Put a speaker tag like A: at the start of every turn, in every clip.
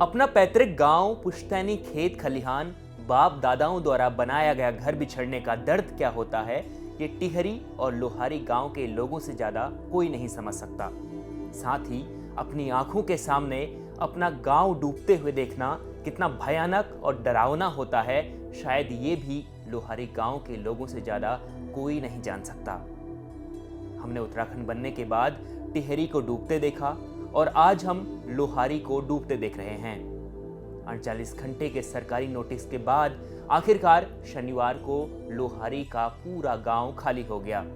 A: अपना पैतृक गांव, पुश्तैनी खेत खलिहान, बाप दादाओं द्वारा बनाया गया घर बिछड़ने का दर्द क्या होता है, ये टिहरी और लोहारी गांव के लोगों से ज्यादा कोई नहीं समझ सकता। साथ ही अपनी आंखों के सामने अपना गांव डूबते हुए देखना कितना भयानक और डरावना होता है, शायद ये भी लोहारी गांव के लोगों से ज्यादा कोई नहीं जान सकता। हमने उत्तराखंड बनने के बाद टिहरी को डूबते देखा और आज हम लोहारी को डूबते देख रहे हैं। 48 घंटे के सरकारी नोटिस के बाद आखिरकार शनिवार को लोहारी का पूरा गांव खाली हो गया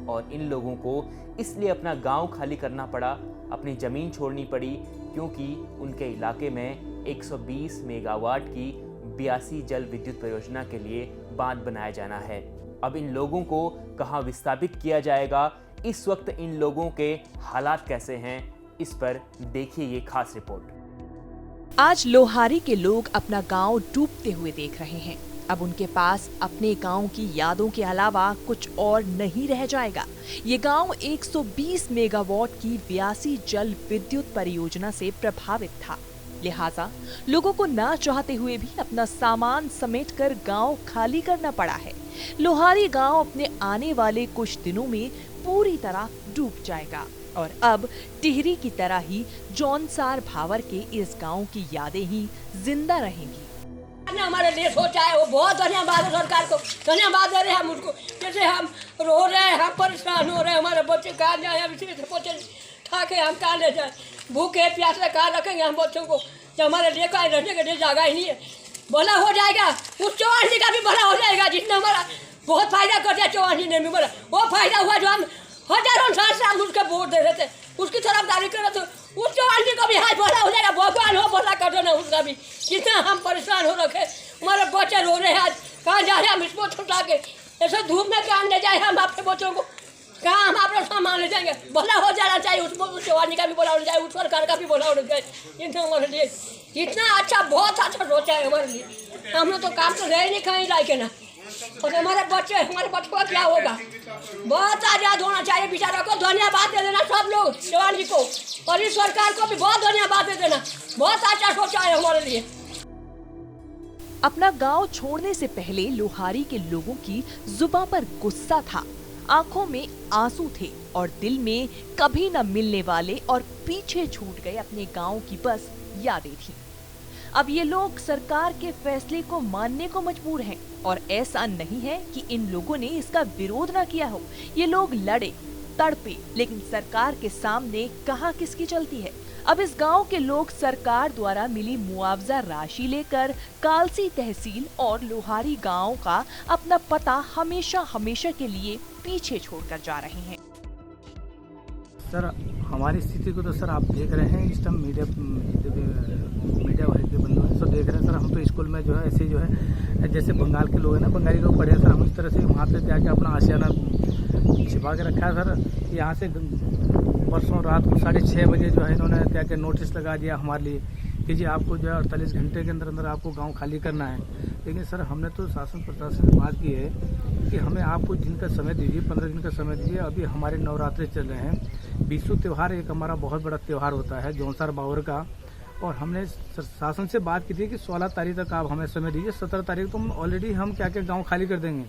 A: और इन लोगों को इसलिए अपना गांव खाली करना पड़ा, अपनी जमीन छोड़नी पड़ी, क्योंकि उनके इलाके में 120 मेगावाट की 82 जल विद्युत परियोजना के लिए बांध बनाया जाना है। अब इन लोगों को कहां विस्थापित किया जाएगा, इस वक्त इन लोगों के हालात कैसे हैं, इस पर देखिए ये खास रिपोर्ट।
B: आज लोहारी के लोग अपना गांव डूबते हुए देख रहे हैं। अब उनके पास अपने गांव की यादों के अलावा कुछ और नहीं रह जाएगा। ये गांव 120 मेगावाट की 82 जल विद्युत परियोजना से प्रभावित था, लिहाजा लोगों को ना चाहते हुए भी अपना सामान समेटकर गांव खाली करना पड़ा है। लोहारी गांव अपने आने वाले कुछ दिनों में पूरी तरह डूब जाएगा और अब टिहरी की तरह ही जौनसार भावर के इस गांव की यादें ही जिंदा रहेंगी।
C: हमारे लिए सोचा है वो बहुत धन्यवाद है, सरकार को धन्यवाद दे रहे हैं हम उसको। जैसे हम रो रहे हैं, हम परेशान हो रहे हैं, हमारे बच्चे कहाँ जाए, हम इसी से बच्चे ठाके हम कहाँ ले जाए, भूखे प्यासे कहाँ रखेंगे हम बच्चों को, जब हमारे लिए कहीं रहने के लिए जगह ही नहीं है। भला हो जाएगा, उस चौहान का भी भला हो जाएगा, जिसने हमारा बहुत फायदा कर दिया। चौहान जी ने भी बोला वो फायदा हुआ जो हम हजारों साल उसके वोट दे रहे थे, उसकी तरफदारी कर रहे थे, उस चौहान जी का भी हाथ भला हो जाएगा। भगवान हो भला कर देना उसका भी। कितना हम परेशान हो रखे, हमारे बच्चे रो रहे हैं, आज कहाँ जा रहे हैं हम इसको छुटा के, ऐसे धूप में कहाँ ले जाए हम अपने बच्चों को, कहाँ हम अपना सामान ले जाएंगे। भला हो जाना चाहिए, उस चौहान जी का भी भला होना चाहिए, उस सरकार का भी भला होना चाहिए। इतना हमारे लिए इतना अच्छा, बहुत अच्छा सोचा है हमारे लिए। हम लोग तो काम तो रहे नहीं कहीं लायक ना, और हमारे बच्चों का क्या होगा। बहुत आजाद होना चाहिए, बेचारा को धन्यवाद दे देना सब लोग, चौहान जी को और इस सरकार को भी बहुत धन्यवाद दे देना। बहुत अच्छा सोचा है हमारे लिए।
B: अपना गांव छोड़ने से पहले लोहारी के लोगों की जुबान पर गुस्सा था, आंखों में आंसू थे और दिल में कभी न मिलने वाले और पीछे छूट गए अपने गांव की बस यादें थी। अब ये लोग सरकार के फैसले को मानने को मजबूर हैं और ऐसा नहीं है कि इन लोगों ने इसका विरोध न किया हो। ये लोग लड़े, तड़पे, लेकिन सरकार के सामने कहाँ किसकी चलती है। अब इस गांव के लोग सरकार द्वारा मिली मुआवजा राशि लेकर कालसी तहसील और लोहारी गांव का अपना पता हमेशा हमेशा के लिए पीछे छोड़कर जा रहे हैं।
D: सर हमारी स्थिति को तो सर आप देख रहे हैं, इस टाइम मीडिया वाले के बंधु हैं, सब देख रहे हैं। सर हम तो स्कूल में जो है ऐसे जो है जैसे बंगाल के लोग हैं ना, बंगाली लोग पढ़े हैं सर, हम इस तरह से वहाँ पे जाके अपना आशियाना छिपा के रखा है सर। यहाँ से परसों रात को 6:30 बजे जो है इन्होंने क्या क्या नोटिस लगा दिया हमारे लिए कि जी आपको जो है 48 घंटे के अंदर अंदर आपको गांव खाली करना है। लेकिन सर हमने तो शासन प्रशासन से बात की है कि हमें आप कुछ दिन का समय दीजिए, 15 दिन का समय दीजिए। अभी हमारे नवरात्रे चल रहे हैं, विशु त्यौहार एक हमारा बहुत बड़ा त्यौहार होता है जौनसार बावर का, और हमने शासन से बात की थी कि 16 तारीख तक आप हमें समय दीजिए, 17 तारीख तो ऑलरेडी हम क्या क्या गाँव खाली कर देंगे।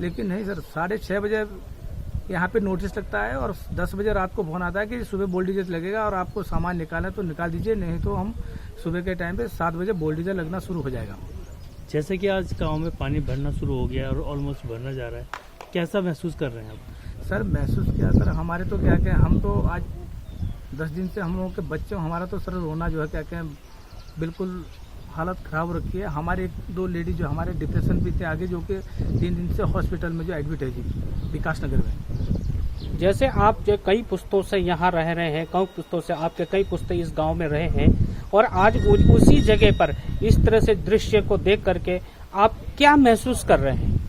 D: लेकिन नहीं सर, 6:30 बजे यहाँ पे नोटिस लगता है और 10 बजे रात को फोन आता है कि सुबह बोल्डीजर लगेगा और आपको सामान निकालना है तो निकाल दीजिए, नहीं तो हम सुबह के टाइम पे 7 बजे बोल्डीजर लगना शुरू हो जाएगा।
E: जैसे कि आज गांव में पानी भरना शुरू हो गया और ऑलमोस्ट भरना जा रहा है, कैसा महसूस कर रहे हैं आप?
D: सर महसूस किया सर, हमारे तो क्या क्या हम तो आज 10 दिन से हम लोगों के बच्चे, हमारा तो सर रोना जो है क्या क्या बिल्कुल हालत खराब रखी है। हमारे 2 लेडी जो हमारे डिप्रेशन भी थे आगे, जो कि 3 दिन से हॉस्पिटल में जो एडमिट है जी विकास नगर में।
F: जैसे आप जो कई पुस्तों से यहाँ रह रहे हैं, कई पुस्तों से आपके कई पुस्ते इस गांव में रहे हैं और आज उसी जगह पर इस तरह से दृश्य को देख करके आप क्या महसूस कर रहे हैं?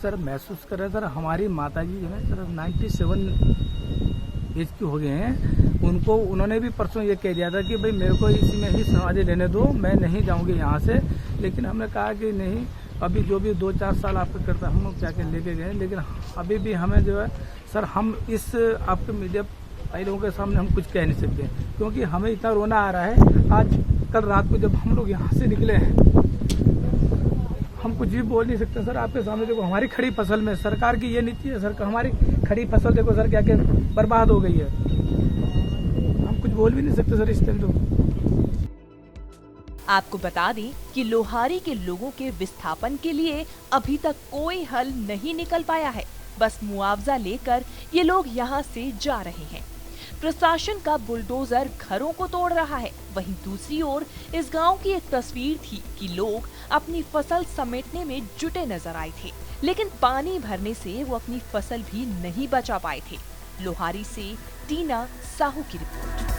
D: सर महसूस कर रहे हैं सर, हमारी माता जी जो है सर 97 एज के हो गए हैं, उनको उन्होंने भी परसों ये कह दिया था कि भाई मेरे को इसी में ही समाधि लेने दो, मैं नहीं जाऊंगी यहाँ से। लेकिन हमने कहा कि नहीं, अभी जो भी 2-4 साल आपके करता हम लोग जाके लेके गए, लेकिन अभी भी हमें जो है सर, हम इस आपके मीडिया भाई लोगों के सामने हम कुछ कह नहीं सकते, क्योंकि हमें इतना रोना आ रहा है। आज कल रात को जब हम लोग यहाँ से निकले हैं, हम कुछ भी बोल नहीं सकते सर आपके सामने। देखो हमारी खड़ी फसल में सरकार की ये नीति है सर, हमारी खड़ी फसल देखो सर क्या क्या बर्बाद हो गई है, हम कुछ बोल भी नहीं सकते सर इस टाइम तो।
B: आपको बता दें कि लोहारी के लोगों के विस्थापन के लिए अभी तक कोई हल नहीं निकल पाया है। बस मुआवजा लेकर ये लोग यहाँ से जा रहे हैं। प्रशासन का बुलडोजर घरों को तोड़ रहा है। वहीं दूसरी ओर इस गांव की एक तस्वीर थी कि लोग अपनी फसल समेटने में जुटे नजर आए थे, लेकिन पानी भरने से वो अपनी फसल भी नहीं बचा पाए थे। लोहारी से टीना साहू की रिपोर्ट।